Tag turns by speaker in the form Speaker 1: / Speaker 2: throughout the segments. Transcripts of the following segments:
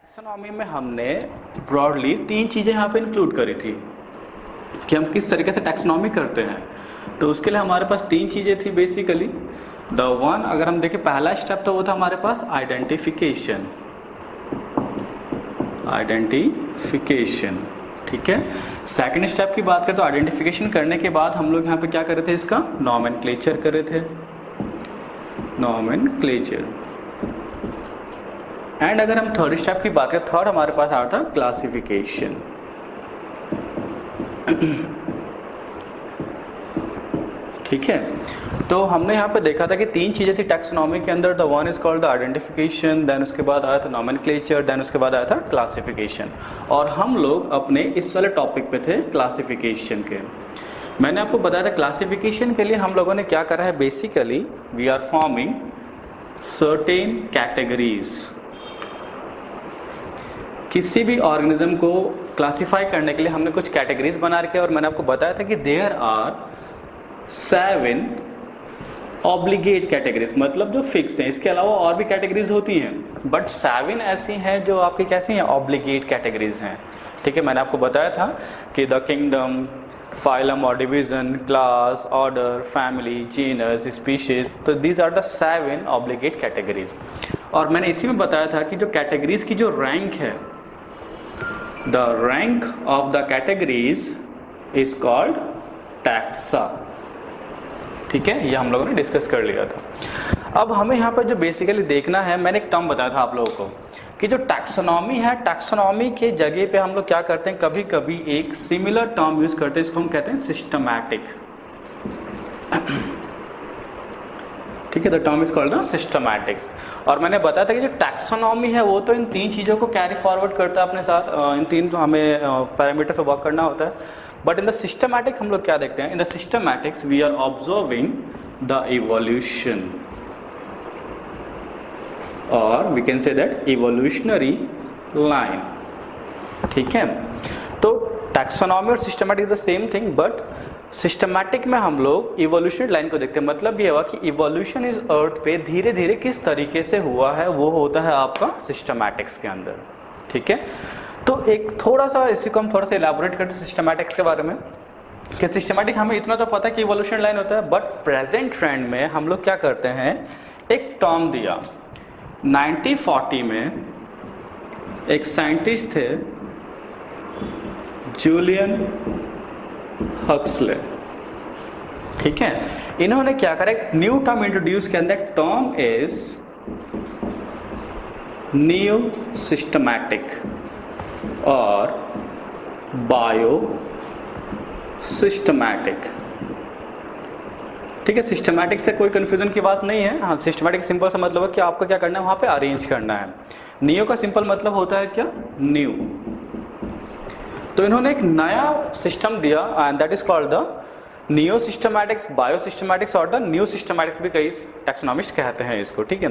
Speaker 1: Taxonomy में हमने broadly तीन चीज़ें यहाँ पे इंक्लूड करी थी कि हम किस तरीके से टैक्सोनॉमी करते हैं। तो उसके लिए हमारे पास तीन चीज़ें थी बेसिकली। द वन, अगर हम देखें पहला स्टेप तो वो था हमारे पास आइडेंटिफिकेशन। ठीक है। सेकंड स्टेप की बात करें तो आइडेंटिफिकेशन करने के बाद हम लोग यहाँ पे क्या कर रहे थे, इसका नॉमेनक्लेचर कर रहे थे, नॉमेनक्लेचर। एंड अगर हम थर्ड स्टेप की बात करें, थर्ड हमारे पास आ रहा था क्लासिफिकेशन। ठीक है, तो हमने यहाँ पे देखा था कि तीन चीज़ें थी टैक्सोनॉमी के अंदर। The one is called the identification, then उसके बाद आया था नॉमेनक्लेचर, देन उसके बाद आया था क्लासिफिकेशन। और हम लोग अपने इस वाले टॉपिक पे थे क्लासिफिकेशन के। मैंने आपको बताया था क्लासिफिकेशन के लिए हम लोगों ने क्या करा है, basically we are forming certain categories. किसी भी ऑर्गेनिज्म को क्लासिफाई करने के लिए हमने कुछ कैटेगरीज बना रखे, और मैंने आपको बताया था कि देयर आर 7 ऑब्लिगेट कैटेगरीज, मतलब जो फिक्स हैं। इसके अलावा और भी कैटेगरीज होती हैं, बट 7 ऐसी हैं जो आपकी कैसी हैं, ऑब्लिगेट कैटेगरीज हैं। ठीक है, मैंने आपको बताया था कि द किंगडम, फाइलम और division, class, order, family, genus, species, तो these are the 7 obligate categories. और मैंने इसी में बताया था कि जो कैटेगरीज की जो रैंक है, the rank of the categories is called taxa. ठीक है, ये हम लोगों ने डिस्कस कर लिया था। अब हमें यहाँ पर जो बेसिकली देखना है, मैंने एक टर्म बताया था आप लोगों को कि जो टैक्सोनॉमी है, टैक्सोनॉमी के जगह पे हम लोग क्या करते हैं, कभी कभी एक सिमिलर टर्म यूज करते हैं, इसको हम कहते हैं सिस्टमैटिक। ठीक है, the term is called the systematics. और मैंने बताया था कि जो टैक्सोनॉमी है वो तो इन तीन चीज़ों को कैरी फॉरवर्ड करता है अपने साथ, इन तीन तो हमें पैरामीटर पे वर्क करना होता है। बट इन द सिस्टमैटिक हम लोग क्या देखते हैं, in the systematics we are observing the evolution, और we can say that evolutionary line. ठीक है, तो टैक्सोनॉमी और systematic the same thing, but systematic में हम लोग इवोल्यूशनरी लाइन को देखते हैं। मतलब ये हुआ कि इवोल्यूशन इज अर्थ पे धीरे धीरे किस तरीके से हुआ है, वो होता है आपका सिस्टमैटिक्स के अंदर। ठीक है, तो एक थोड़ा सा इसी को हम थोड़ा सा इलैबोरेट करते हैं सिस्टमैटिक्स के बारे में कि सिस्टमैटिक हमें इतना तो पता है कि इवोल्यूशनरी लाइन होता है, बट प्रेजेंट ट्रेंड में हम लोग क्या करते हैं, एक टर्म दिया 1940 में। एक साइंटिस्ट थे जूलियन हक्सले। ठीक है, इन्होंने क्या करा, एक न्यू टर्म इंट्रोड्यूस किया, that term is new systematic और बायो सिस्टमैटिक। ठीक है, सिस्टमैटिक से कोई कंफ्यूजन की बात नहीं है। हाँ, सिस्टमैटिक सिंपल सा मतलब है कि आपको क्या करना है, वहां पे अरेंज करना है। नियो का सिंपल मतलब होता है क्या, न्यू। तो इन्होंने एक नया सिस्टम दिया and that is called the neo systematics, bio systematics और द न्यू सिस्टमैटिक्स भी कई टैक्सोनॉमिस्ट कहते हैं इसको। ठीक है,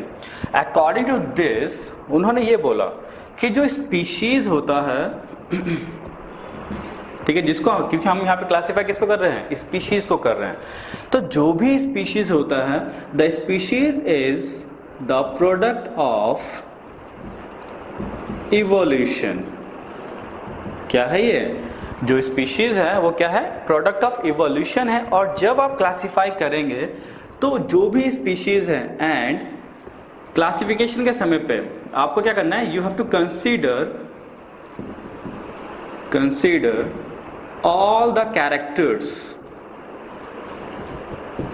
Speaker 1: अकॉर्डिंग टू दिस उन्होंने ये बोला कि जो स्पीशीज होता है, ठीक है, जिसको, क्योंकि हम यहाँ पे क्लासीफाई किसको कर रहे हैं, स्पीशीज को कर रहे हैं, तो जो भी स्पीशीज होता है, the species is the product of evolution. क्या है ये, जो स्पीशीज है वो क्या है, प्रोडक्ट ऑफ इवोल्यूशन है। और जब आप क्लासिफाई करेंगे तो जो भी स्पीशीज है, एंड क्लासिफिकेशन के समय पे आपको क्या करना है, you have to consider all the characters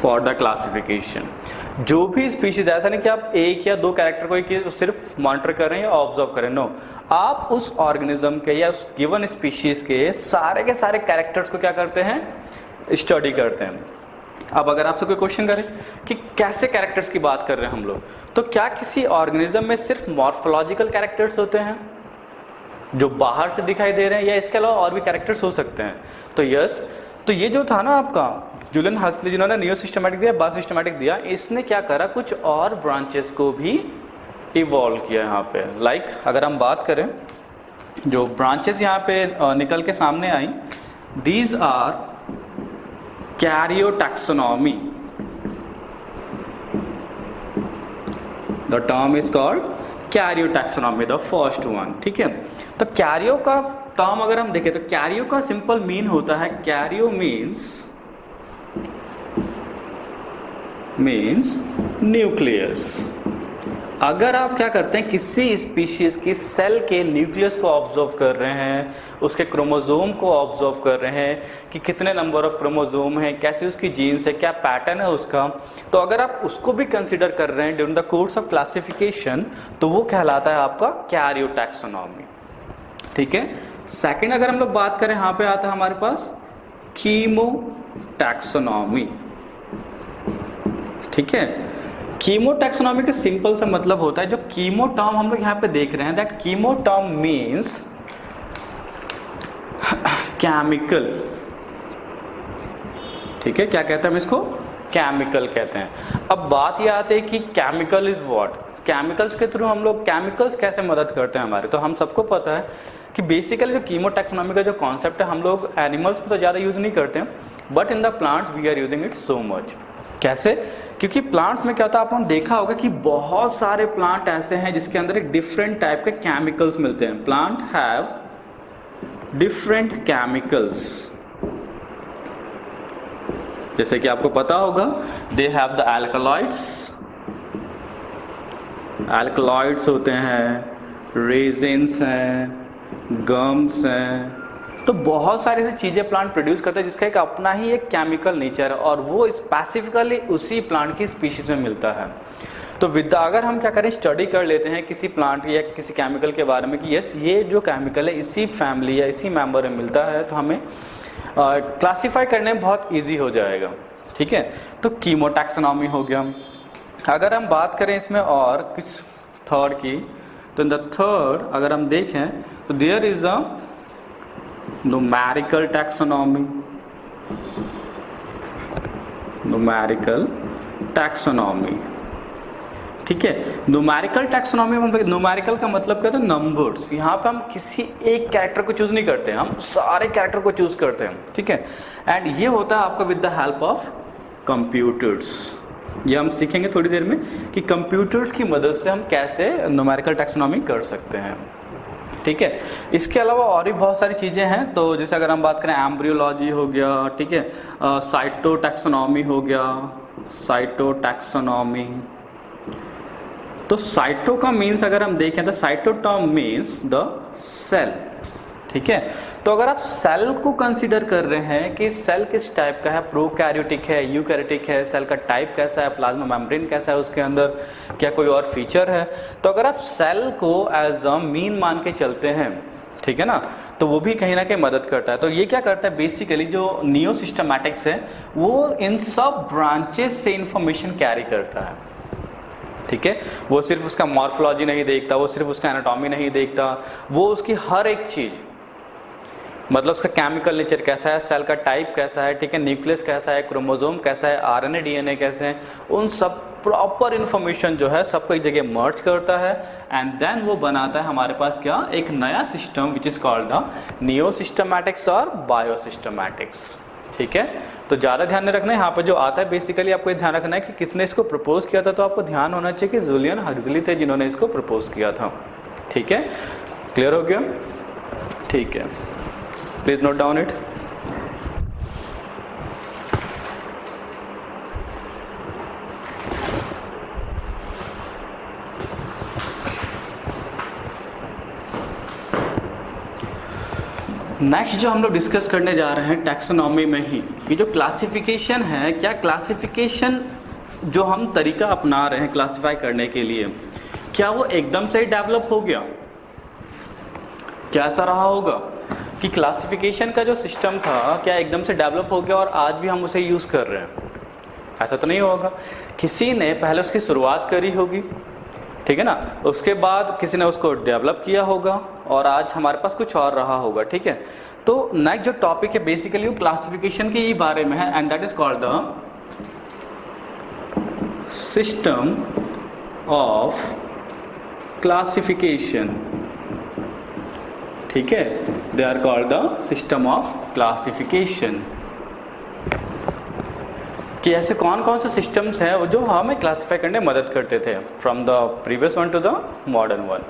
Speaker 1: for the classification। जो भी स्पीशीज, ऐसा नहीं कि आप एक या दो कैरेक्टर को ही सिर्फ मॉनिटर कर रहे हैं या ऑब्जर्व कर रहे हैं, नो, आप उस ऑर्गेनिज्म के या उस गिवन स्पीशीज के सारे कैरेक्टर्स को क्या करते हैं, स्टडी करते हैं। अब अगर आपसे कोई क्वेश्चन करे कि कैसे कैरेक्टर्स की बात कर रहे हैं हम लोग, तो क्या किसी ऑर्गेनिज्म में सिर्फ मॉर्फोलॉजिकल कैरेक्टर्स होते हैं जो बाहर से दिखाई दे रहे हैं, या इसके अलावा और भी कैरेक्टर्स हो सकते हैं? तो यस, तो ये जो था ना आपका जूलियन हक्सले, जिन्होंने नियो सिस्टमैटिक दिया, बायो सिस्टमैटिक दिया, इसने क्या करा, कुछ और ब्रांचेस को भी इवॉल्व किया यहाँ पे। लाइक अगर हम बात करें, जो ब्रांचेस यहाँ पे निकल के सामने आई, these are karyotaxonomy. The term is called karyotaxonomy the first one, ठीक है। तो कैरियो का टर्म अगर हम देखें तो कैरियो का सिंपल मीन होता है, कैरियो मीन्स न्यूक्लियस। अगर आप क्या करते हैं, किसी स्पीशीज की सेल के न्यूक्लियस को ऑब्जर्व कर रहे हैं, उसके क्रोमोसोम को ऑब्जर्व कर रहे हैं कि कितने नंबर ऑफ क्रोमोसोम है, कैसे उसकी जीन्स है, क्या पैटर्न है उसका, तो अगर आप उसको भी कंसीडर कर रहे हैं during the course of classification, तो वो कहलाता है आपका कैरियो टैक्सोनॉमी, ठीक है। सेकंड अगर हम लोग बात करें, यहाँ पे आता है हमारे पास कीमो टैक्सोनॉमी, ठीक है। कीमो टैक्सोनॉमी का सिंपल सा मतलब होता है, जो कीमो टर्म हम लोग यहाँ पे देख रहे हैं, that chemo term means chemical, ठीक है। क्या कहते हैं हम इसको, केमिकल कहते हैं। अब बात यह आती है कि केमिकल इज व्हाट, केमिकल्स के थ्रू हम लोग, केमिकल्स कैसे मदद करते हैं हमारे, तो हम सबको पता है कि बेसिकली जो कीमो टैक्सोनॉमी का जो कॉन्सेप्ट है, हम लोग एनिमल्स में तो ज़्यादा यूज नहीं करते हैं, but in the plants we are using it so much. कैसे, क्योंकि प्लांट्स में क्या होता है, आपने देखा होगा कि बहुत सारे प्लांट ऐसे हैं जिसके अंदर एक डिफरेंट टाइप के केमिकल्स मिलते हैं। प्लांट हैव डिफरेंट केमिकल्स, जैसे कि आपको पता होगा, दे हैव द एल्कलॉइड्स होते हैं, रेजिन्स हैं, गम्स हैं, तो बहुत सारी ऐसी चीज़ें प्लांट प्रोड्यूस करते हैं जिसका एक अपना ही एक केमिकल नेचर है, और वो स्पेसिफिकली उसी प्लांट की स्पीशीज में मिलता है। तो अगर हम क्या करें, स्टडी कर लेते हैं किसी प्लांट या किसी केमिकल के बारे में कि यस ये जो केमिकल है इसी फैमिली या इसी मेंबर में मिलता है, तो हमें क्लासीफाई करने में बहुत ईजी हो जाएगा, ठीक है। तो कीमो टैक्सोनॉमी हो गया। अगर हम बात करें इसमें और किस थर्ड की, तो इन द थर्ड अगर हम देखें तो there is a numerical taxonomy, ठीक है। न्यूमेरिकल टैक्सोनॉमी में न्यूमेरिकल का मतलब क्या है, नंबर्स। यहाँ पे हम किसी एक कैरेक्टर को चूज नहीं करते हैं, हम सारे कैरेक्टर को चूज करते हैं, ठीक है। एंड ये होता है आपका with the help of computers. ये हम सीखेंगे थोड़ी देर में कि कंप्यूटर्स की मदद से हम कैसे न्यूमेरिकल टैक्सोनॉमी कर सकते हैं, ठीक है। इसके अलावा और भी बहुत सारी चीज़ें हैं, तो जैसे अगर हम बात करें एम्ब्रियोलॉजी हो गया, ठीक है, साइटोटैक्सोनॉमी हो गया, साइटोटैक्सोनॉमी। तो साइटो का मीन्स अगर हम देखें तो cyto term means the cell, ठीक है। तो अगर आप सेल को कंसीडर कर रहे हैं कि सेल किस टाइप का है, प्रोकैरियोटिक है, यूकैरियोटिक है, सेल का टाइप कैसा है, प्लाज्मा मेम्ब्रेन कैसा है, उसके अंदर क्या कोई और फीचर है, तो अगर आप सेल को एज अ मीन मान के चलते हैं, ठीक है ना, तो वो भी कहीं ना कहीं मदद करता है। तो ये क्या करता है, बेसिकली जो नियो सिस्टमैटिक्स है वो इन सब ब्रांचेस से इंफॉर्मेशन कैरी करता है, ठीक है। वो सिर्फ उसका मॉर्फोलॉजी नहीं देखता, वो सिर्फ उसका एनाटॉमी नहीं देखता, वो उसकी हर एक चीज़, मतलब उसका केमिकल नेचर कैसा है, सेल का टाइप कैसा है, ठीक है, न्यूक्लियस कैसा है, क्रोमोसोम कैसा है, आरएनए डीएनए कैसे हैं, उन सब प्रॉपर इन्फॉर्मेशन जो है सबको एक जगह मर्ज करता है, एंड देन वो बनाता है हमारे पास क्या, एक नया system which is called the neo systematics और बायोसिस्टमैटिक्स, ठीक है। तो ज़्यादा ध्यान नहीं रखना है, यहाँ पे जो आता है बेसिकली आपको ये ध्यान रखना है कि किसने इसको प्रपोज किया था, तो आपको ध्यान होना चाहिए कि जूलियन हक्सली थे जिन्होंने इसको प्रपोज किया था, ठीक है। क्लियर हो गया, ठीक है, please note down it. Next जो हम लोग डिस्कस करने जा रहे हैं टैक्सोनॉमी में ही कि जो क्लासिफिकेशन है, क्या क्लासिफिकेशन जो हम तरीका अपना रहे हैं क्लासिफाई करने के लिए, क्या वो एकदम से ही डेवलप हो गया, क्या ऐसा रहा होगा कि क्लासिफिकेशन का जो सिस्टम था क्या एकदम से डेवलप हो गया और आज भी हम उसे यूज़ कर रहे हैं? ऐसा तो नहीं होगा, किसी ने पहले उसकी शुरुआत करी होगी, ठीक है ना, उसके बाद किसी ने उसको डेवलप किया होगा और आज हमारे पास कुछ और रहा होगा, ठीक है। तो नेक्स्ट जो टॉपिक है बेसिकली वो क्लासिफिकेशन के ही बारे में है, and that is called the system of classification, ठीक है, they are called the system of classification. कि ऐसे कौन कौन से सिस्टम्स हैं जो हमें क्लासीफाई करने में मदद करते थे from the previous one two the modern one.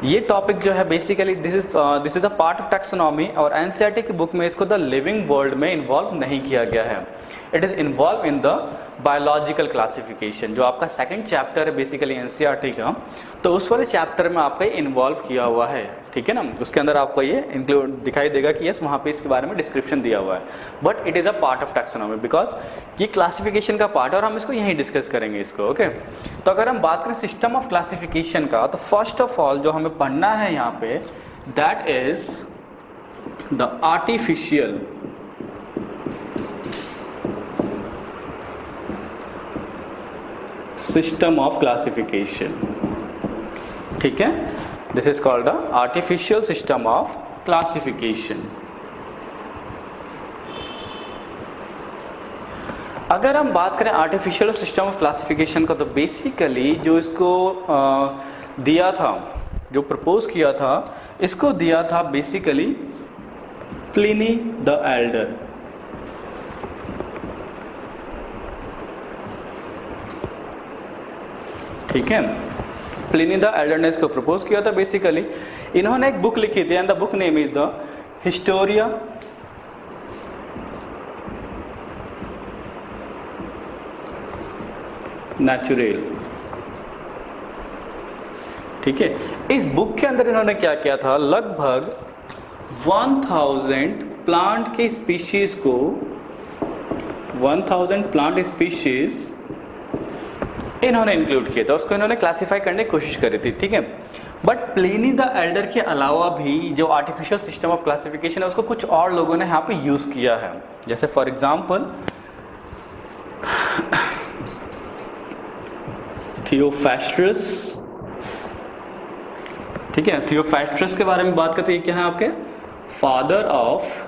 Speaker 1: ये टॉपिक जो है basically this is a part of taxonomy, और एनसीईआरटी की बुक में इसको द लिविंग वर्ल्ड में इन्वॉल्व नहीं किया गया है। It is involve in the biological classification, जो आपका सेकंड चैप्टर है बेसिकली एनसीईआरटी का, तो उस वाले चैप्टर में आपका इन्वॉल्व किया हुआ है, ठीक है ना। उसके अंदर आपको ये इंक्लूड दिखाई देगा कि यस वहाँ पे इसके बारे में डिस्क्रिप्शन दिया हुआ है, but it is a part of taxonomy because ये क्लासिफिकेशन का पार्ट है और हम इसको यहीं डिस्कस करेंगे इसको, ओके। तो अगर हम बात करें सिस्टम ऑफ क्लासिफिकेशन का, तो फर्स्ट ऑफ ऑल जो हमें पढ़ना है यहाँ पे that is the artificial system of classification, ठीक है। This is called the artificial system of classification. अगर हम बात करें आर्टिफिशियल सिस्टम ऑफ क्लासिफिकेशन का, तो बेसिकली जो इसको दिया था, जो प्रपोज किया था, इसको दिया था बेसिकली प्लिनी द एल्डर, ठीक है। प्लिनी द एल्डर ने इसको प्रपोज किया था बेसिकली। इन्होंने एक बुक लिखी थी and the book name is the Historia natural, ठीक है। इस बुक के अंदर इन्होंने क्या किया था, लगभग 1000 प्लांट के स्पीशीज को, 1000 प्लांट स्पीशीज इन्होंने इंक्लूड किया था, उसको इन्होंने क्लासिफाई करने की कोशिश करी थी, ठीक है। बट प्लिनी द एल्डर के अलावा भी जो आर्टिफिशियल सिस्टम ऑफ क्लासिफिकेशन है उसको कुछ और लोगों ने यहाँ पे यूज किया है। जैसे फॉर एग्जाम्पल थियोफैस्ट्रस, ठीक है। थियोफैस्ट्रस के बारे में बात करते हैं, क्या है आपके फादर ऑफ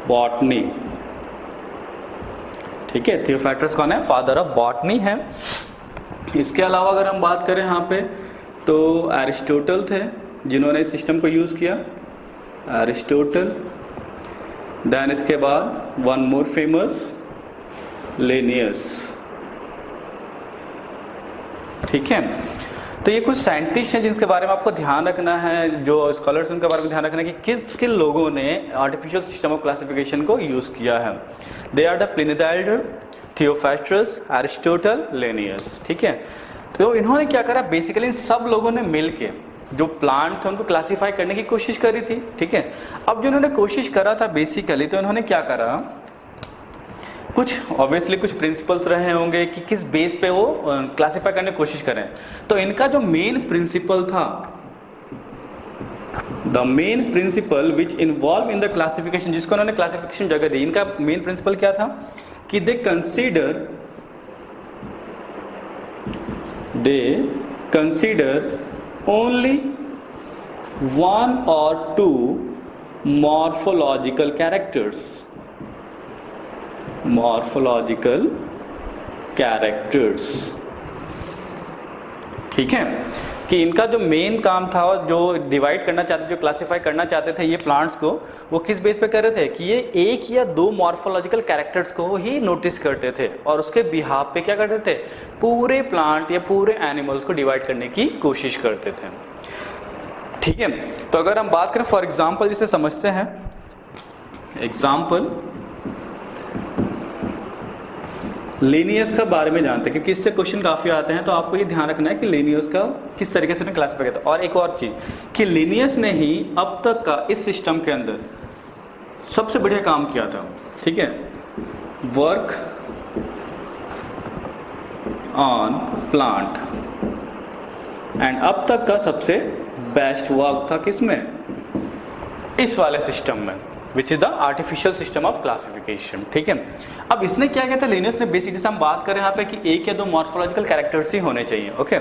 Speaker 1: बॉटनी, ठीक है। थियोफैस्ट्रस कौन है, फादर ऑफ बॉटनी है। इसके अलावा अगर हम बात करें यहाँ पे तो एरिस्टोटल थे जिन्होंने इस सिस्टम को यूज किया, एरिस्टोटल। देन इसके बाद वन मोर फेमस, लिनियस, ठीक है। तो ये कुछ साइंटिस्ट हैं जिनके बारे में आपको ध्यान रखना है, जो स्कॉलर्स उनके बारे में ध्यान रखना है कि किन लोगों ने आर्टिफिशियल सिस्टम ऑफ क्लासिफिकेशन को यूज किया है। They are the Pliny the Elder, Theophrastus, Aristotle, Linnaeus, ठीक है। तो इन्होंने क्या करा, बेसिकली इन सब लोगों ने मिलके जो प्लांट थे उनको क्लासिफाई करने की कोशिश करी थी, ठीक है। अब जो इन्होंने कोशिश करा था बेसिकली, तो इन्होंने क्या करा, कुछ ऑब्वियसली कुछ प्रिंसिपल्स रहे होंगे कि किस बेस पे वो क्लासिफाई करने की कोशिश करें। तो इनका जो मेन प्रिंसिपल था, the main principal which involve in the classification, जिसको उन्होंने क्लासिफिकेशन जगह दी, इनका मेन प्रिंसिपल क्या था कि दे consider only 1 or 2 morphological characters, morphological characters, ठीक है। कि इनका जो मेन काम था, जो डिवाइड करना चाहते, जो क्लासिफाई करना चाहते थे ये प्लांट्स को, वो किस बेस पे कर रहे थे कि ये 1 या 2 मॉर्फोलॉजिकल कैरेक्टर्स को ही नोटिस करते थे और उसके बिहाफ पे क्या करते थे, पूरे प्लांट या पूरे एनिमल्स को डिवाइड करने की कोशिश करते थे, ठीक है। तो अगर हम बात करें फॉर एग्जाम्पल, जिसे समझते हैं एग्जाम्पल लिनियस का बारे में जानते हैं, क्योंकि इससे क्वेश्चन काफ़ी आते हैं। तो आपको ये ध्यान रखना है कि लिनियस का किस तरीके से उन्हें क्लासिफाई किया था। और एक और चीज़ कि लिनियस ने ही अब तक का इस सिस्टम के अंदर सबसे बढ़िया काम किया था, ठीक है। वर्क ऑन प्लांट, एंड अब तक का सबसे बेस्ट वर्क था किसमें, इस वाले सिस्टम में, which is the artificial system of classification, ठीक है। अब इसने क्या किया था, लिनियस ने बेसिकली, जैसे हम बात करें यहाँ पे कि 1 या 2 मॉर्फोलॉजिकल कैरेक्टर्स ही होने चाहिए, ओके।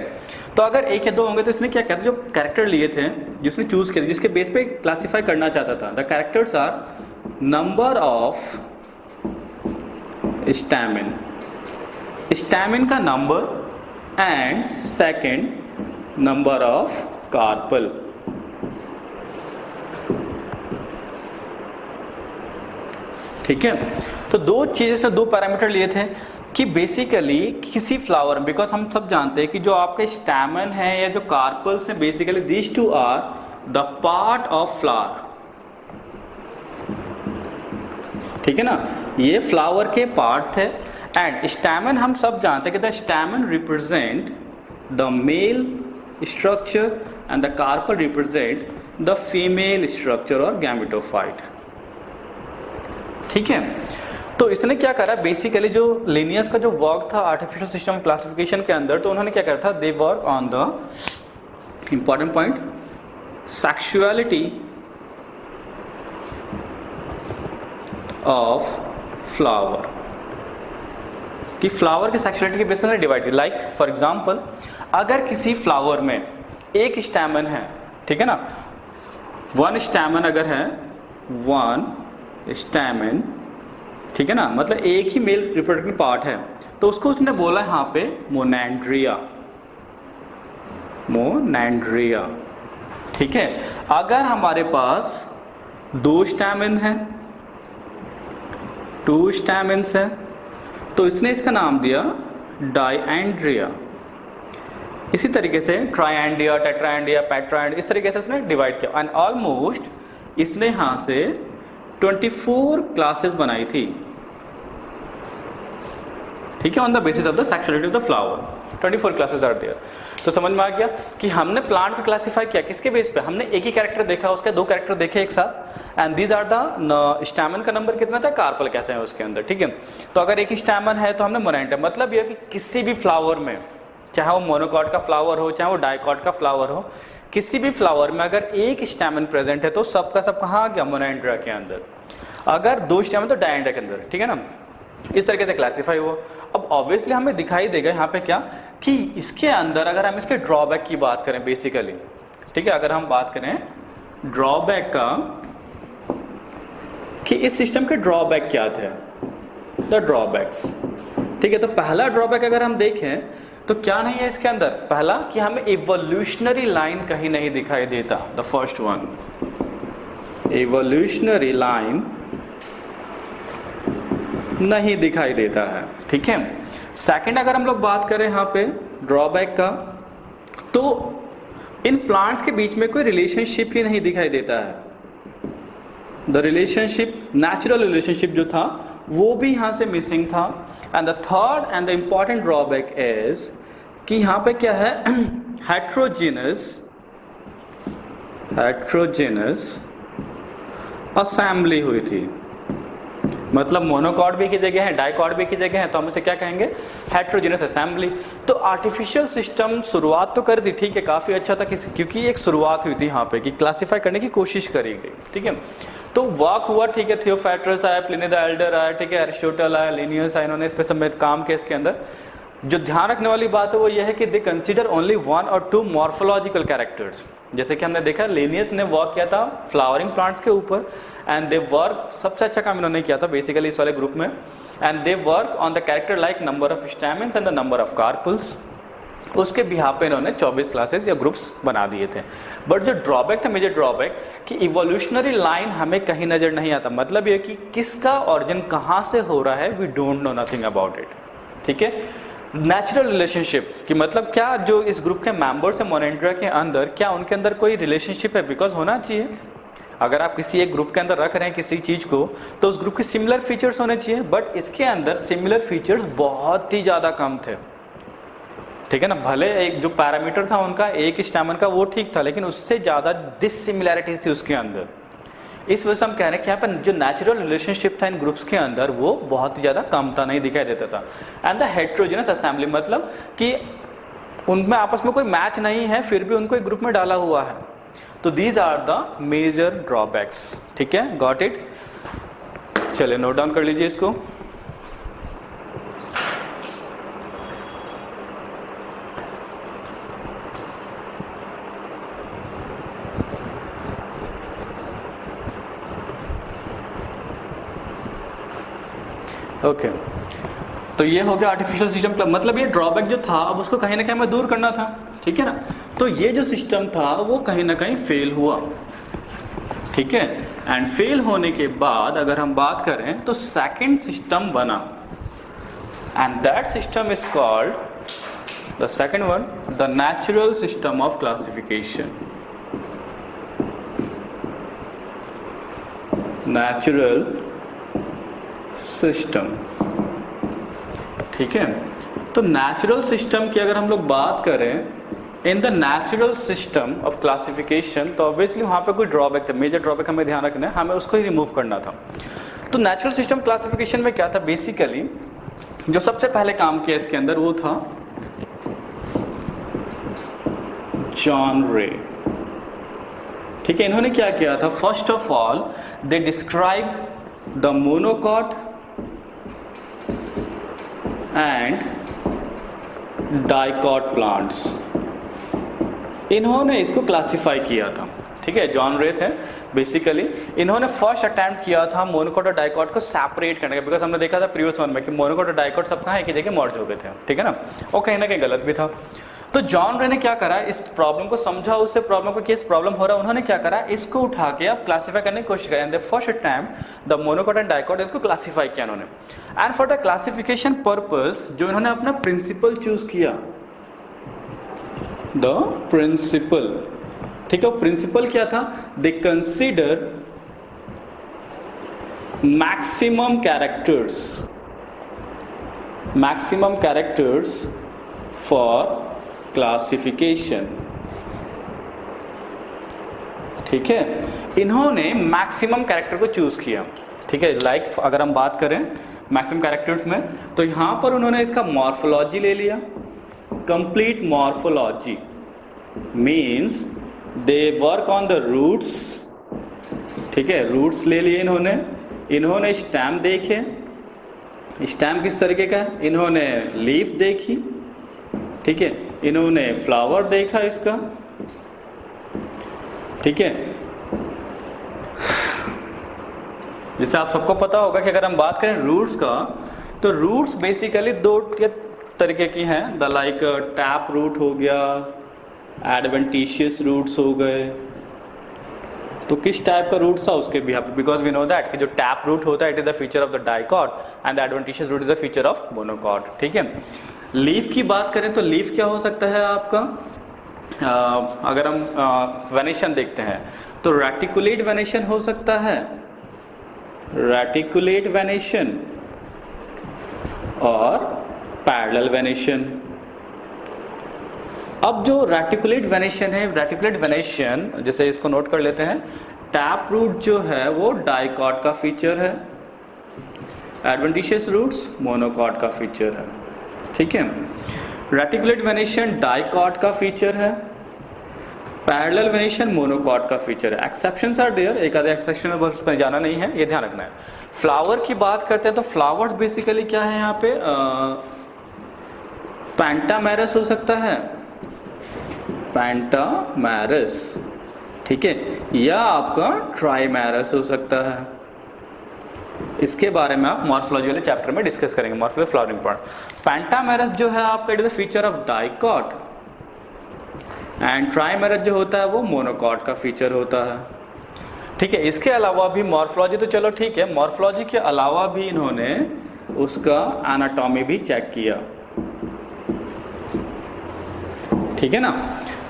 Speaker 1: तो अगर 1 या 2 होंगे तो इसने क्या किया था, जो कैरेक्टर लिए थे जिसने चूज किया, जिसके बेस पे क्लासीफाई करना चाहता था, the characters are number of stamen, stamen का number, and second number of carpel, ठीक है। तो दो चीज़ें से दो पैरामीटर लिए थे कि बेसिकली किसी फ्लावर, बिकॉज हम सब जानते हैं कि जो आपके स्टैमन है या जो कार्पल्स हैं, basically these two are the part of flower, ठीक है ना, ये फ्लावर के पार्ट थे। एंड स्टैमन हम सब जानते हैं कि the stamen represent the male structure and the carpel represent the female structure और गैमेटोफाइट, ठीक है। तो इसने क्या करा, बेसिकली जो लिनियस का जो वर्क था आर्टिफिशियल सिस्टम क्लासिफिकेशन के अंदर, तो उन्होंने क्या करा था, दे work on the important point sexuality of flower, कि फ्लावर की सेक्सुअलिटी के बेस पर डिवाइड किया। लाइक फॉर एग्जांपल, अगर किसी फ्लावर में एक स्टैमन है, ठीक है ना, वन स्टैमन अगर है, वन स्टैमन, ठीक है ना, मतलब एक ही मेल रिप्रोडक्टिव पार्ट है, तो उसको उसने बोला यहाँ पे मोनेंड्रिया, मोनेंड्रिया, ठीक है। अगर हमारे पास दो स्टैमन है, टू स्टैमेंस है, तो इसने इसका नाम दिया डायएंड्रिया। इसी तरीके से ट्रायएंडिया, टेट्राएंडिया, पैट्राएंड, इस तरीके से उसने डिवाइड किया। एंड ऑलमोस्ट इसने यहाँ से 24 क्लासेस बनाई थी, ठीक है, on the basis of the sexuality of the flower 24 classes are there. तो समझ में आ गया कि हमने प्लांट को क्लासिफाई किया किसके बेस पे, हमने एक ही कैरेक्टर देखा, उसके दो कैरेक्टर देखे एक साथ, and these are the stamen का नंबर कितना था, कार्पल कैसे है उसके अंदर, ठीक है। तो अगर एक ही स्टैमन है तो हमने मोनेंट है, मतलब यह कि किसी भी फ्लावर में, चाहे वो मोनोकॉट का फ्लावर हो चाहे वो डाइकॉट का फ्लावर हो, किसी भी फ्लावर में अगर एक स्टैमन प्रेजेंट है तो सबका सब कहाँ आ गया, मोनेंड्रा के अंदर। अगर दो स्टैमन तो डायएंड्रा के अंदर, ठीक है ना। इस तरीके से क्लासिफाई हुआ। अब ऑब्वियसली हमें दिखाई देगा यहाँ पे क्या, कि इसके अंदर अगर हम इसके ड्रॉबैक की बात करें बेसिकली, ठीक है, अगर हम बात करें ड्रॉबैक का, कि इस सिस्टम के ड्रॉबैक क्या थे, द ड्रॉबैक्स, ठीक है। तो पहला ड्रॉबैक अगर हम देखें तो क्या नहीं है इसके अंदर, पहला कि हमें इवोल्यूशनरी लाइन कहीं नहीं दिखाई देता, the first one, evolutionary line नहीं दिखाई देता है, ठीक है। सेकंड अगर हम लोग बात करें यहाँ पे ड्रॉबैक का, तो इन प्लांट्स के बीच में कोई रिलेशनशिप ही नहीं दिखाई देता है। द रिलेशनशिप, नेचुरल रिलेशनशिप जो था वो भी यहाँ से मिसिंग था। And the third and the important drawback is कि यहाँ पे क्या है, हेट्रोजेनस असेंबली हुई थी, मतलब मोनोकॉट भी की जगह है, डाइकॉट भी की जगह है, तो हम इसे क्या कहेंगे, हेट्रोजेनस असेंबली। तो आर्टिफिशियल सिस्टम शुरुआत तो कर दी, ठीक है, काफ़ी अच्छा था, क्योंकि एक शुरुआत हुई थी यहाँ पे कि क्लासिफाई करने की कोशिश करी गई, ठीक है। तो वर्क हुआ, ठीक है, थियोफैट्रस आया, प्लिनी द एल्डर आया, ठीक है, एरिस्टोटल आया, लिनियस आया, इन्होंने इस पर सब काम किया। इसके अंदर जो ध्यान रखने वाली बात है वो ये है कि दे कंसीडर ओनली 1 और 2 मॉर्फोलॉजिकल कैरेक्टर्स। जैसे कि हमने देखा लिनियस ने वर्क किया था फ्लावरिंग प्लांट्स के ऊपर, एंड दे वर्क, सबसे अच्छा काम इन्होंने किया था बेसिकली इस वाले ग्रुप में, and they work on the character like number of stamens and the number of carpels. उसके बिहाफ पे इन्होंने 24 क्लासेस या ग्रुप्स बना दिए थे। बट जो ड्रॉबैक था, मेजर ड्रॉबैक, कि इवोल्यूशनरी लाइन हमें कहीं नजर नहीं आता, मतलब ये कि किसका ऑरिजिन कहाँ से हो रहा है, we don't know nothing about it, ठीक है। नेचुरल रिलेशनशिप कि मतलब क्या जो इस ग्रुप के मेंबर्स हैं मोनेंड्रा के अंदर, क्या उनके अंदर कोई रिलेशनशिप है, बिकॉज होना चाहिए। अगर आप किसी एक ग्रुप के अंदर रख रहे हैं किसी चीज़ को, तो उस ग्रुप के सिमिलर फीचर्स होने चाहिए, बट इसके अंदर सिमिलर फीचर्स बहुत ही ज़्यादा कम थे, ठीक है ना। भले एक जो पैरामीटर था उनका एक स्टैमन का वो ठीक था, लेकिन उससे ज़्यादा डिससिमिलैरिटी थी उसके अंदर। इस वजह से हम कह रहे हैं कि यहाँ पर जो नेचुरल रिलेशनशिप था इन ग्रुप्स के अंदर वो बहुत ही ज़्यादा कम था, नहीं दिखाई देता था। एंड द हेट्रोजेनस असेंबली, मतलब कि उनमें आपस में कोई मैच नहीं है, फिर भी उनको एक ग्रुप में डाला हुआ है। तो these are the major drawbacks, ठीक है, गॉट इट। चलिए नोट डाउन कर लीजिए इसको। ओके तो ये हो गया आर्टिफिशियल सिस्टम का, मतलब ये ड्रॉबैक जो था अब उसको कहीं ना कहीं हमें दूर करना था, ठीक है ना। तो ये जो सिस्टम था वो कहीं ना कहीं फेल हुआ, ठीक है। एंड फेल होने के बाद अगर हम बात करें तो सेकंड सिस्टम बना, and that system is called the second one the natural system of classification. Natural system, ठीक है। तो नेचुरल सिस्टम की अगर हम लोग बात करें, in the natural system of classification, तो ऑब्वियसली वहाँ पे कोई ड्रॉबैक था, मेजर ड्रॉबैक हमें ध्यान रखना है, हमें उसको ही रिमूव करना था। तो नेचुरल सिस्टम क्लासिफिकेशन में क्या था, बेसिकली जो सबसे पहले काम किया इसके अंदर वो था जॉन रे, ठीक है। इन्होंने क्या किया था, first of all they describe the monocot and dicot plants, इन्होंने इसको क्लासिफाई किया था, ठीक है। जॉन रे थे बेसिकली, इन्होंने फर्स्ट अटेम्प्ट किया था मोनोकॉट और डाइकॉट को सेपरेट करने का, बिकॉज हमने देखा था प्रीवियस वन में कि मोनोकॉट और डाइकॉट सब कहाँ एक ही जगह मर्ज हो गए थे, ठीक है ना, और कहीं ना कहीं गलत भी था। तो जॉन रे ने क्या करा, इस प्रॉब्लम को समझा, उससे प्रॉब्लम को किस प्रॉब्लम हो रहा है, उन्होंने क्या करा, इसको उठा के अब क्लासीफाई करने की कोशिश करें। And the first attempt the monocot and dicot, इसको क्लासीफाई किया उन्होंने। And for the classification purpose जो इन्होंने अपना प्रिंसिपल चूज किया, द प्रिंसिपल, ठीक है। प्रिंसिपल क्या था, दे consider maximum characters for classification, ठीक है। इन्होंने मैक्सिमम कैरेक्टर को चूज किया, ठीक है। लाइक अगर हम बात करें मैक्सिमम कैरेक्टर्स में, तो यहां पर उन्होंने इसका मॉर्फोलॉजी ले लिया, complete morphology means they work on the roots, ठीक है। रूट्स ले लिए इन्होंने स्टेम देखे, स्टेम किस तरीके का है, इन्होंने लीफ देखी, ठीक है, इन्होंने फ्लावर देखा इसका, ठीक है। जैसे आप सबको पता होगा कि अगर हम बात करें रूट्स का, तो रूट्स बेसिकली दो तरीके की हैं, द लाइक टैप रूट हो गया, एडवेंटिशियस रूट्स हो गए। तो किस टाइप का रूट्स था उसके भी, बिकॉज वी नो दैट कि जो टैप रूट होता है it is the feature of the dicot and the adventitious root is the feature of monocot, ठीक है। लीफ की बात करें तो लीफ क्या हो सकता है आपका, अगर हम वेनेशन देखते हैं तो रेटिकुलेट वेनेशन हो सकता है, रेटिकुलेट वेनेशन और पैरेलल वेनेशन। अब जो रेटिकुलेट वेनेशन है, रेटिकुलेट वेनेशन जैसे इसको नोट कर लेते हैं, टैप रूट जो है वो डाइकॉट का फीचर है, एडवेंटिशियस रूट्स मोनोकॉट का फीचर है, ठीक है। रेटिकुलेट वेनेशन डाइकॉट का फीचर है, पैरेलल वेनेशन मोनोकॉट का फीचर है। एक्सेप्शंस आर देयर, एक आधे एक्सेप्शन बस पर जाना नहीं है, ये ध्यान रखना है। फ्लावर की बात करते हैं तो फ्लावर्स बेसिकली क्या है यहाँ पे, पेंटामेरस हो सकता है, पेंटामेरस, ठीक है, या आपका ट्राइमेरस हो सकता है। इसके बारे में आप मॉर्फोलॉजी वाले चैप्टर में डिस्कस करेंगे, मॉर्फोलॉजी फ्लावरिंग पार्ट। पेंटामेरस जो है आपका it is the feature of dicot and ट्राइमेरस जो होता है वो मोनोकॉट का फीचर होता है, ठीक है। इसके अलावा भी मॉर्फोलॉजी तो चलो ठीक है, मॉर्फोलॉजी के अलावा भी इन्होंने उसका एनाटॉमी भी चेक किया, ठीक है ना।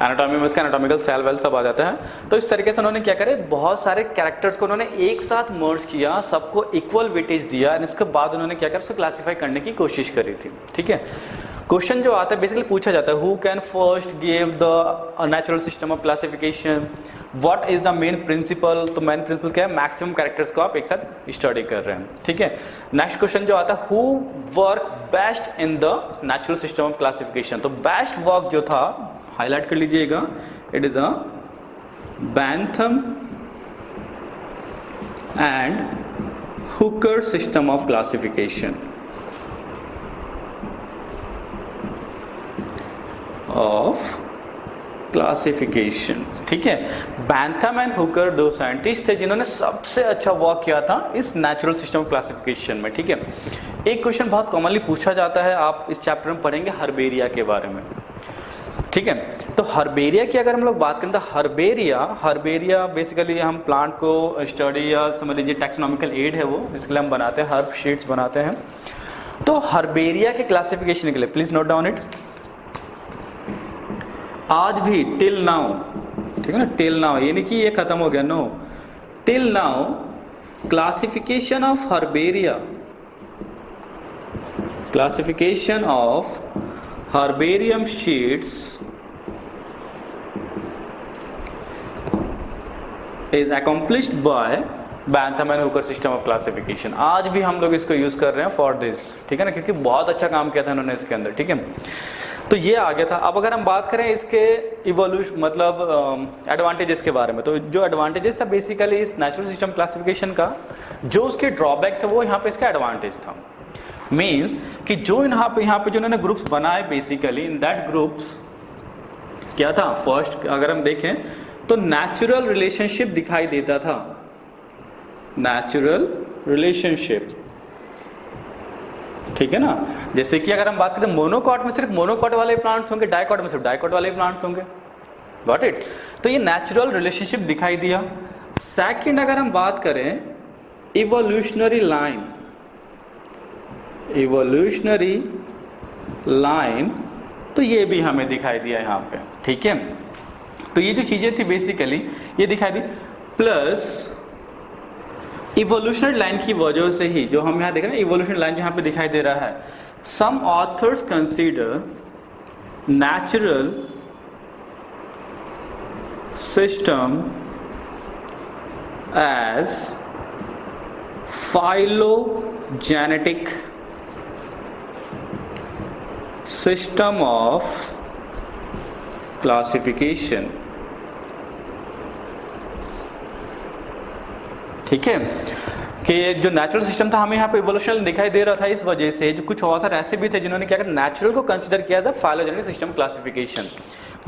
Speaker 1: एनाटॉमी में उसका एनाटॉमिकल सेल वेल सब आ जाता है। तो इस तरीके से उन्होंने क्या करे, बहुत सारे कैरेक्टर्स को उन्होंने एक साथ मर्ज किया, सबको इक्वल वेटेज दिया, और इसके बाद उन्होंने क्या किया, उसको क्लासीफाई करने की कोशिश करी थी, ठीक है। क्वेश्चन जो आता है बेसिकली पूछा जाता है, who can first give the natural system of classification, what is the main principle. तो मेन प्रिंसिपल क्या है, मैक्सिमम कैरेक्टर्स को आप एक साथ स्टडी कर रहे हैं, ठीक है। नेक्स्ट क्वेश्चन जो आता है, who work best in the natural system of classification. तो बेस्ट वर्क जो था हाईलाइट कर लीजिएगा, it is a Bentham and Hooker system of classification of classification, ठीक है। बैंथम एंड हुकर दो साइंटिस्ट थे जिन्होंने सबसे अच्छा वर्क किया था इस नेचुरल सिस्टम ऑफ क्लासिफिकेशन में, ठीक है। एक क्वेश्चन बहुत कॉमनली पूछा जाता है, आप इस चैप्टर में पढ़ेंगे हर्बेरिया के बारे में। ठीक है। तो हर्बेरिया की अगर हम लोग बात करें तो हर्बेरिया बेसिकली हम प्लांट को स्टडी या समझ लीजिए टैक्सोनॉमिकल एड है वो, इसके लिए हम बनाते हैं, हर्ब शीट्स बनाते हैं। तो हर्बेरिया के क्लासिफिकेशन के लिए प्लीज नोट डाउन इट, आज भी टिल नाउ, ठीक है ना, टिल नाउ, ये नहीं कि ये खत्म हो गया, no, till now classification of herbaria, classification of herbarium sheets is accomplished by Bantham and Hooker system of classification। आज भी हम लोग इसको यूज कर रहे हैं फॉर दिस, ठीक है ना, क्योंकि बहुत अच्छा काम किया था उन्होंने इसके अंदर, ठीक है। तो ये आ गया था। अब अगर हम बात करें इसके इवोल्यूशन मतलब एडवांटेजेस के बारे में, तो जो एडवांटेजेस था बेसिकली इस नेचुरल सिस्टम क्लासिफिकेशन का, जो उसके ड्रॉबैक थे वो यहाँ पे इसका एडवांटेज था। मीन्स कि जो यहाँ पे जो उन्होंने ग्रुप्स बनाए बेसिकली इन दैट ग्रुप्स क्या था, फर्स्ट अगर हम देखें तो नेचुरल रिलेशनशिप दिखाई देता था, नेचुरल रिलेशनशिप, ठीक है ना। जैसे कि अगर हम बात करें मोनोकॉट में सिर्फ मोनोकॉट वाले प्लांट्स होंगे, डाइकॉट में सिर्फ डाइकॉट वाले प्लांट्स होंगे, गॉट इट। तो ये नेचुरल रिलेशनशिप दिखाई दिया। सेकंड अगर हम बात करें इवोल्यूशनरी लाइन, इवोल्यूशनरी लाइन, तो ये भी हमें दिखाई दिया यहाँ पे, ठीक है। तो ये जो चीजें थी बेसिकली ये दिखाई दी, प्लस इवोल्यूशनरी लाइन की वजह से ही जो हम यहाँ देख रहे हैं, इवोल्यूशनरी लाइन यहाँ पे दिखाई दे रहा है, some authors consider natural system as phylogenetic system of classification, ठीक है। कि जो नेचुरल सिस्टम था हमें यहाँ पे इवोल्यूशन दिखाई दे रहा था, इस वजह से जो कुछ ऑथर ऐसे भी थे जिन्होंने क्या किया, नेचुरल को कंसीडर किया था phylogenetic system classification.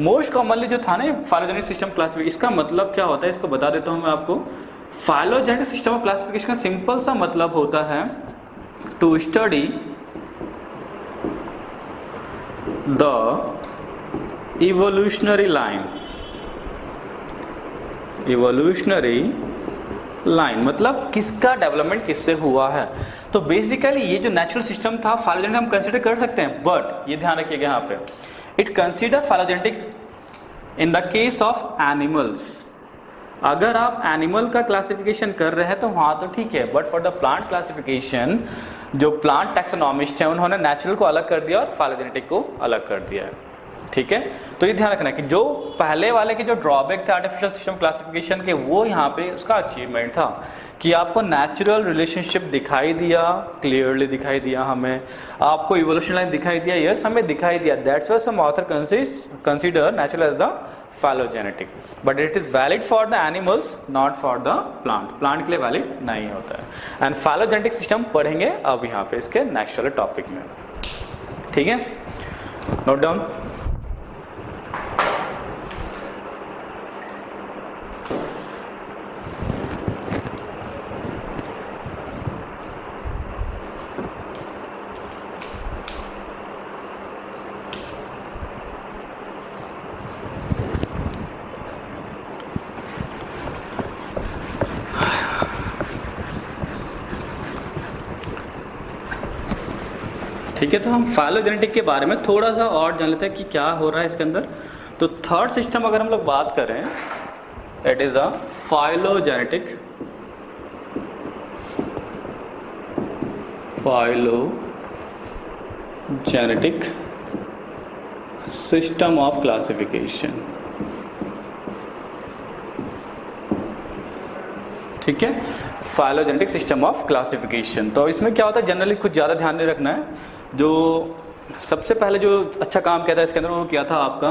Speaker 1: Most commonly जो था ना फाइलोजेनेटिक सिस्टम क्लासिफिकेशन, इसका मतलब क्या होता है इसको बता देता हूँ मैं आपको। फाइलोजेनेटिक सिस्टम ऑफ क्लासिफिकेशन का सिंपल सा मतलब होता है to study the evolutionary line, evolutionary line मतलब किसका डेवलपमेंट किससे हुआ है। तो बेसिकली ये जो नेचुरल सिस्टम था फाइलोजेनेटिक हम कंसीडर कर सकते हैं, बट ये ध्यान रखिएगा यहाँ पे, it consider phylogenetic in the case of animals. अगर आप एनिमल का क्लासिफिकेशन कर रहे हैं तो वहाँ तो ठीक है, but for the plant classification जो प्लांट टैक्सोनॉमिस्ट हैं उन्होंने नेचुरल को अलग कर दिया और फाइलोजेनेटिक को अलग कर दिया है, ठीक है। तो ये ध्यान रखना कि जो पहले वाले के जो ड्रॉबैक थे आर्टिफिशियल सिस्टम क्लासिफिकेशन के, वो यहाँ पे उसका अचीवमेंट था कि आपको नेचुरल रिलेशनशिप दिखाई दिया, क्लियरली दिखाई दिया हमें, आपको इवोल्यूशन लाइन दिखाई दिया, यस हमें दिखाई दिया, that's why some author consider natural as the phylogenetic, but it is valid for the animals not for the plant, plant के लिए वैलिड नहीं होता है। एंड फाइलोजेनेटिक सिस्टम पढ़ेंगे अब यहाँ पे इसके नेक्स्ट वाले टॉपिक में, ठीक है, नोट डाउन। ठीक है, तो हम फाइलोजेनेटिक के बारे में थोड़ा सा और जान लेते हैं कि क्या हो रहा है इसके अंदर। तो थर्ड सिस्टम अगर हम लोग बात करें, it is a phylogenetic, phylogenetic system of classification, ठीक है, फाइलोजेनेटिक सिस्टम ऑफ क्लासिफिकेशन। तो इसमें क्या होता है, जनरली कुछ ज़्यादा ध्यान नहीं रखना है। जो सबसे पहले जो अच्छा काम किया था इसके अंदर वो किया था आपका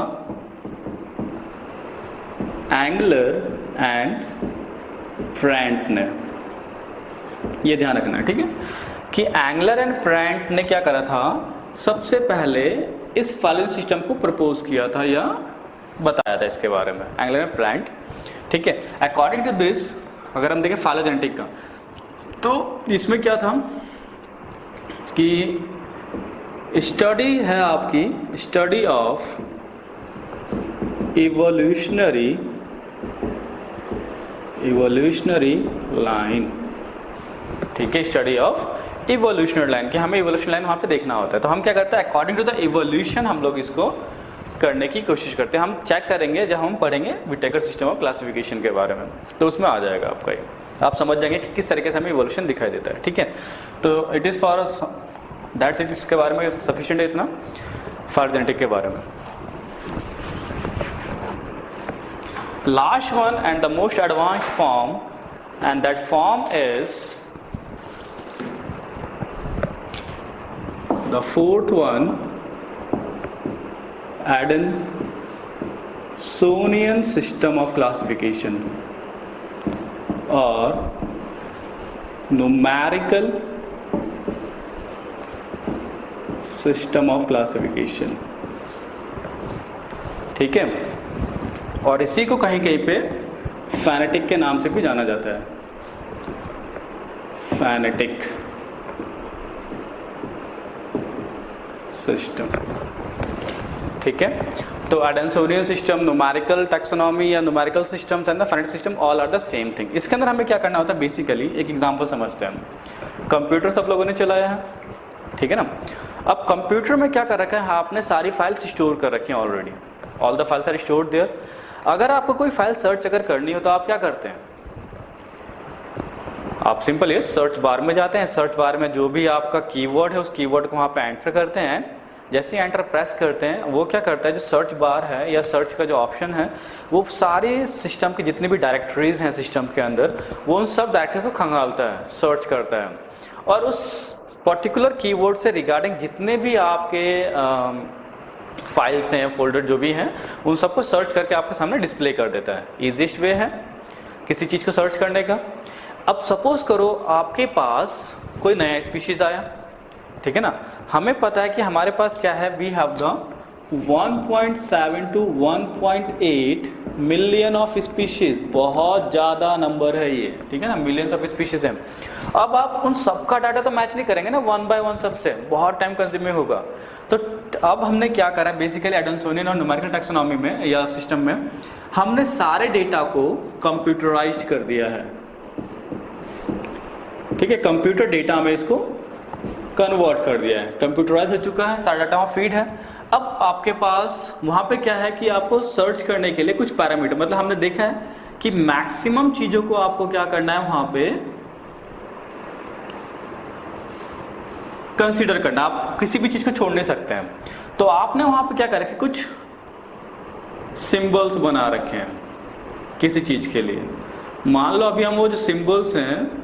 Speaker 1: एंगलर एंड प्रेंट ने, ये ध्यान रखना है, ठीक है, कि एंगलर एंड प्रेंट ने क्या करा था, सबसे पहले इस फाइलोजेनेटिक सिस्टम को प्रपोज किया था या बताया था इसके बारे में, एंगलर एंड प्रेंट, ठीक है। अकॉर्डिंग टू दिस अगर हम देखें फाइलोजेनेटिक का, तो इसमें क्या था कि स्टडी है आपकी, स्टडी ऑफ इवोल्यूशनरी लाइन, ठीक है, स्टडी ऑफ इवोल्यूशनरी लाइन, कि हमें इवोल्यूशन लाइन वहाँ पे देखना होता है। तो हम क्या करते हैं, अकॉर्डिंग टू द इवोल्यूशन हम लोग इसको करने की कोशिश करते हैं। हम चेक करेंगे जब हम पढ़ेंगे विटेकर सिस्टम ऑफ क्लासिफिकेशन के बारे में, तो उसमें आ जाएगा आपका ये, आप समझ जाएंगे कि किस तरीके से हमें इवोल्यूशन दिखाई देता है, ठीक है। तो it is for that's it, इसके बारे में सफिशिएंट है इतना फार्जेनेटिक के बारे में। Last one and the most advanced form, and that form is the fourth one, Adansonian system of classification or numerical system of classification, ठीक है। और इसी को कहीं कहीं पे फैनेटिक के नाम से भी जाना जाता है, फैनेटिक सिस्टम, ठीक है। तो एडेंसोनियन सिस्टम, न्यूमेरिकल टैक्सोनॉमी या numerical systems and the phenetic system all are the same thing. इसके अंदर हमें क्या करना होता है, बेसिकली एक एग्जांपल समझते हैं। कंप्यूटर सब लोगों ने चलाया है, ठीक है ना। अब कंप्यूटर में क्या कर रखा है, आपने सारी फाइल्स स्टोर कर रखी हैं already, all the files are stored there. अगर आपको कोई फाइल सर्च अगर करनी हो तो आप क्या करते हैं, आप सिंपल ये सर्च बार में जाते हैं, सर्च बार में जो भी आपका कीवर्ड है उस कीवर्ड को वहाँ पे एंटर करते हैं। जैसे ही एंटर प्रेस करते हैं वो क्या करता है, जो सर्च बार है या सर्च का जो ऑप्शन है वो सारे सिस्टम की जितनी भी डायरेक्टरीज हैं सिस्टम के अंदर, वो उन सब डायरेक्टरी को खंगालता है, सर्च करता है, और उस पर्टिकुलर कीवर्ड से रिगार्डिंग जितने भी आपके फाइल्स हैं, फोल्डर जो भी हैं, उन सबको सर्च करके आपके सामने डिस्प्ले कर देता है। ईजीएस्ट वे है किसी चीज़ को सर्च करने का। अब सपोज करो आपके पास कोई नया स्पीशीज आया, ठीक है ना। हमें पता है कि हमारे पास क्या है, we have the 1.7 to 1.8 million of species, बहुत ज़्यादा नंबर है ये, ठीक है ना, मिलियंस ऑफ स्पीशीज हैं। अब आप उन सबका डाटा तो मैच नहीं करेंगे ना वन बाय वन सबसे, बहुत टाइम कंज्यूमिंग होगा। तो अब हमने क्या करा है, बेसिकली एडेंसोनियन और न्यूमेरिकल टैक्सोनॉमी में या सिस्टम में हमने सारे डेटा को कंप्यूटराइज्ड कर दिया है, ठीक है। कंप्यूटर डेटा में इसको कन्वर्ट कर दिया है, कंप्यूटराइज हो चुका है, सारा डाटा फीड है। अब आपके पास वहाँ पे क्या है कि आपको सर्च करने के लिए कुछ पैरामीटर, मतलब हमने देखा है कि मैक्सिमम चीज़ों को आपको क्या करना है, वहाँ पे कंसीडर करना, आप किसी भी चीज़ को छोड़ नहीं सकते हैं। तो आपने वहाँ पे क्या कर रखे, कुछ सिंबल्स बना रखे हैं किसी चीज़ के लिए। मान लो अभी हम वो जो सिंबल्स हैं,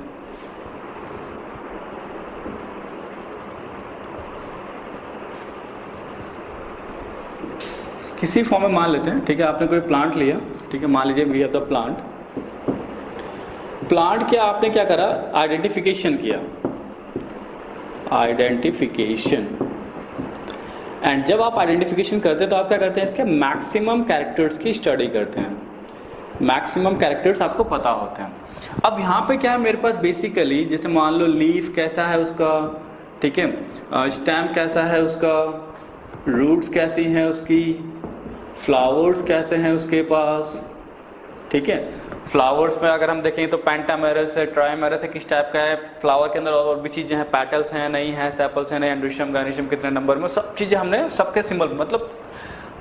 Speaker 1: किसी फॉर्म में मान लेते हैं, ठीक है। आपने कोई प्लांट लिया, ठीक है, मान लीजिए वी हैव द प्लांट क्या आपने क्या करा, आइडेंटिफिकेशन किया, आइडेंटिफिकेशन। एंड जब आप आइडेंटिफिकेशन करते हैं तो आप क्या करते हैं, इसके मैक्सिमम कैरेक्टर्स की स्टडी करते हैं, मैक्सिमम कैरेक्टर्स आपको पता होते हैं। अब यहाँ पे क्या है मेरे पास, बेसिकली जैसे मान लो लीफ कैसा है उसका, ठीक है, स्टेम कैसा है उसका, रूट्स कैसी हैं उसकी, फ्लावर्स कैसे हैं उसके पास, ठीक है। फ्लावर्स में अगर हम देखें तो पेंटामेरस है, ट्राइमेरस है, किस टाइप का है, फ्लावर के अंदर और भी चीज़ें हैं, पेटल्स हैं नहीं हैं, सेपल्स हैं नहीं, एंड्रोशियम गार्निशियम कितने नंबर में, सब चीज़ें हमने सबके सिंबल, मतलब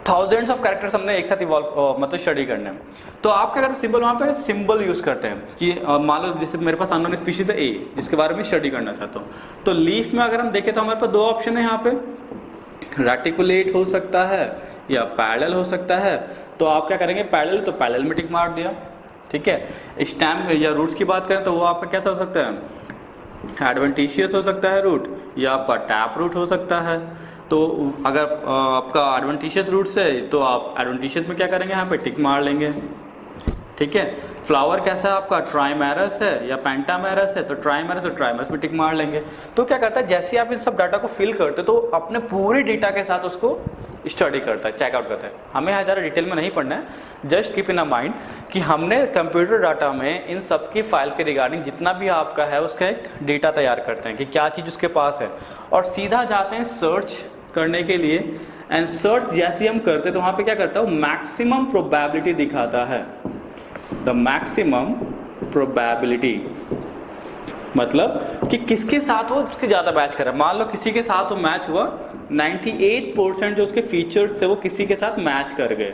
Speaker 1: थाउजेंड्स ऑफ कैरेक्टर्स हमने एक साथ इवॉल्व मतलब स्टडी करने में। तो आप क्या करते हैं, सिंबल वहाँ पे सिंबल यूज़ करते हैं कि मान लो जैसे मेरे पास अननोन स्पीशीज है ए, जिसके बारे में स्टडी करना चाहता हूँ। तो लीफ में अगर हम देखें तो हमारे पास दो ऑप्शन है यहाँ पे, रेटिकुलेट हो सकता है या पैरेलल हो सकता है। तो आप क्या करेंगे, पैरेलल, तो पैरेलल में टिक मार दिया, ठीक है। स्टेम या रूट्स की बात करें तो वो आपका कैसा हो सकता है, एडवेंटिशियस हो सकता है रूट, या आपका टैप रूट हो सकता है। तो अगर आपका एडवेंटिशियस रूट्स है तो आप एडवेंटिशियस में क्या करेंगे, यहाँ पे टिक मार लेंगे, ठीक है। फ्लावर कैसा है आपका, ट्राइमेरस है या पेंटामेरस है, तो ट्राइमेरस और ट्राइमेरस में टिक मार लेंगे। तो क्या करता है, जैसे आप इन सब डाटा को फिल करते तो अपने पूरे डेटा के साथ उसको स्टडी करता है, चेकआउट करता है। हमें यहाँ ज़्यादा डिटेल में नहीं पढ़ना है, just keep in a mind कि हमने कंप्यूटर डाटा में इन सब की फाइल के रिगार्डिंग जितना भी आपका है उसका एक डेटा तैयार करते हैं कि क्या चीज़ उसके पास है, और सीधा जाते हैं सर्च करने के लिए एंड सर्च जैसे हम करते तो वहां पे क्या करता है, मैक्सिमम प्रोबेबिलिटी दिखाता है, द मैक्सिमम प्रोबेबिलिटी, मतलब कि किसके साथ वो उसके ज्यादा मैच कर रहा है। मान लो किसी के साथ वो मैच हुआ, 98% जो उसके फीचर्स थे वो किसी के साथ मैच कर गए,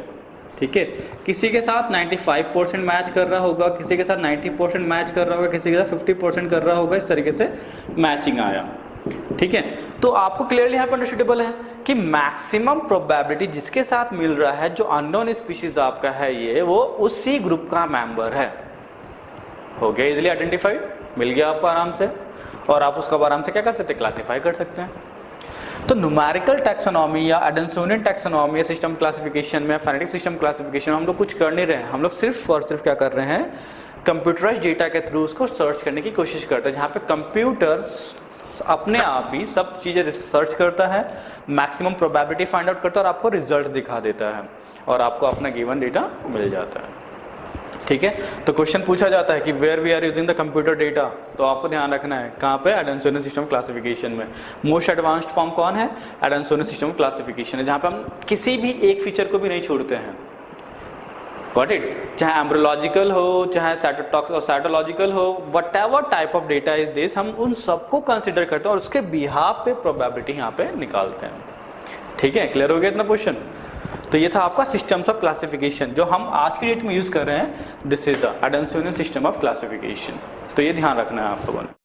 Speaker 1: ठीक है। किसी के साथ 95% मैच कर रहा होगा, किसी के साथ 90% मैच कर रहा होगा, किसी के साथ 50% कर रहा होगा, इस तरीके से मैचिंग आया, ठीक है। तो आपको क्लियरली यहाँ पर अंडरस्टैंडेबल है कि मैक्सिमम प्रोबेबिलिटी जिसके साथ मिल रहा है, जो अननोन स्पीशीज आपका है ये, वो उसी ग्रुप का मेंबर है। हो गया इजिली आइडेंटिफाइड, मिल गया आपको आराम से, और आप उसको आराम से क्या कर सकते हैं, क्लासीफाई कर सकते हैं। तो न्यूमेरिकल टैक्सोनॉमी या एडेंसोनियन टैक्सोनॉमी या सिस्टम क्लासिफिकेशन में, फोनेटिक सिस्टम क्लासिफिकेशन हम लोग कुछ कर नहीं रहे हैं, हम लोग सिर्फ और सिर्फ क्या कर रहे हैं, कंप्यूटराइज डेटा के थ्रू उसको सर्च करने की कोशिश करते हैं, जहाँ पे कंप्यूटर अपने आप ही सब चीजें सर्च करता है, मैक्सिमम प्रोबेबिलिटी फाइंड आउट करता है और आपको रिजल्ट दिखा देता है और आपको अपना गिवन डेटा मिल जाता है, ठीक है। तो क्वेश्चन पूछा जाता है कि where we are using the computer data, तो आपको ध्यान रखना है कहाँ पे, एडेंसोनियन सिस्टम क्लासिफिकेशन में। मोस्ट एडवांस्ड फॉर्म कौन है, एडेंसोनियन सिस्टम क्लासिफिकेशन है, जहाँ पे हम किसी भी एक फीचर को भी नहीं छोड़ते हैं, गॉट इट। चाहे एम्ब्रोलॉजिकल हो, चाहे साइटोलॉजिकल हो, whatever type of data is this, हम उन सबको कंसिडर करते हैं और उसके बिहाफ पे प्रोबेबिलिटी यहाँ पे निकालते हैं, ठीक है। क्लियर हो गया इतना क्वेश्चन। तो ये था आपका सिस्टम्स ऑफ क्लासिफिकेशन जो हम आज की डेट में यूज कर रहे हैं, this is the Adansonian system of classification. तो ये ध्यान रखना है आप लोगों ने।